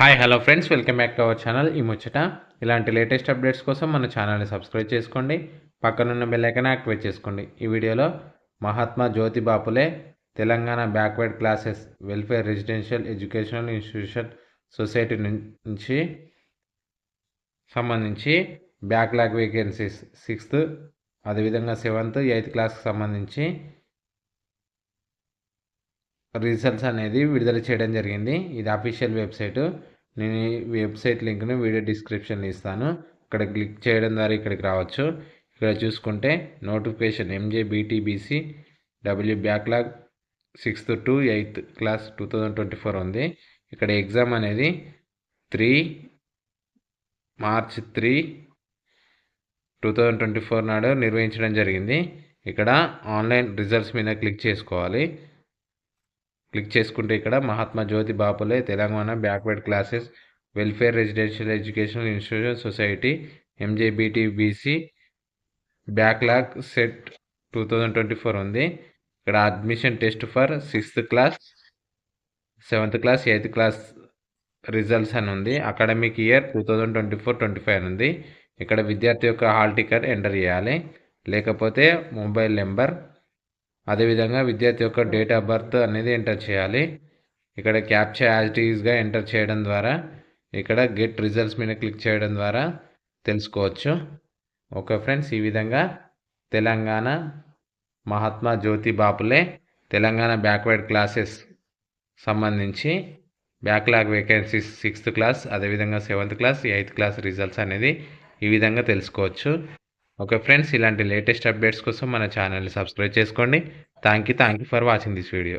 Hi hello friends, welcome back to our channel. ఈ ముచ్చట ఇలాంటి లేటెస్ట్ అప్డేట్స్ కోసం మన ఛానల్ని సబ్స్క్రైబ్ చేసుకోండి, పక్కనున్న బెల్ ఐకాన్ యాక్టివేట్ చేసుకోండి. ఈ వీడియోలో Mahatma Jyoti Bapule Telangana backward classes welfare residential educational institution society నుంచి సంబంధించి బ్యాక్లాగ్ వేకెన్సీస్ 6th అదేవిధంగా 7th 8th క్లాస్కి సంబంధించి రిజల్ట్స్ అనేది విడుదల చేయడం జరిగింది. ఇది అఫీషియల్ వెబ్సైటు. నేను ఈ వెబ్సైట్ లింక్ను వీడియో డిస్క్రిప్షన్లో ఇస్తాను. ఇక్కడ క్లిక్ చేయడం ద్వారా ఇక్కడికి రావచ్చు. ఇక్కడ చూసుకుంటే notification MJBTBC W backlog 6th to 8th class 2024 ఉంది. ఇక్కడ ఎగ్జామ్ అనేది March 3, 2024 నాడు నిర్వహించడం జరిగింది. ఇక్కడ ఆన్లైన్ రిజల్ట్స్ మీద క్లిక్ చేసుకోవాలి. క్లిక్ చేసుకుంటే ఇక్కడ Mahatma Jyoti Bapule Telangana backward classes welfare residential educational institution society MJBTBC backlog set 2024 ఉంది. ఇక్కడ admission test for 6th class 7th class 8th class results అని ఉంది. అకాడమిక్ ఇయర్ 2024-25 అని ఉంది. ఇక్కడ విద్యార్థి యొక్క హాల్ టికెట్ ఎంటర్ చేయాలి, లేకపోతే మొబైల్ నెంబర్, అదేవిధంగా విద్యార్థి యొక్క డేట్ ఆఫ్ బర్త్ అనేది ఎంటర్ చేయాలి. ఇక్కడ క్యాప్చా యాజ్ ఇట్ ఈజ్గా ఎంటర్ చేయడం ద్వారా ఇక్కడ గెట్ రిజల్ట్స్ మీద క్లిక్ చేయడం ద్వారా తెలుసుకోవచ్చు. ఓకే ఫ్రెండ్స్, ఈ విధంగా తెలంగాణ మహాత్మా జ్యోతి బాపులే తెలంగాణ బ్యాక్వర్డ్ క్లాసెస్ సంబంధించి బ్యాక్లాగ్ వేకెన్సీస్ 6th క్లాస్ అదేవిధంగా 7th class 8th class results అనేది ఈ విధంగా తెలుసుకోవచ్చు. ఓకే ఫ్రెండ్స్, ఇలాంటి లేటెస్ట్ అప్డేట్స్ కోసం మన ఛానల్ని సబ్స్క్రైబ్ చేసుకోండి. Thank you for watching this video.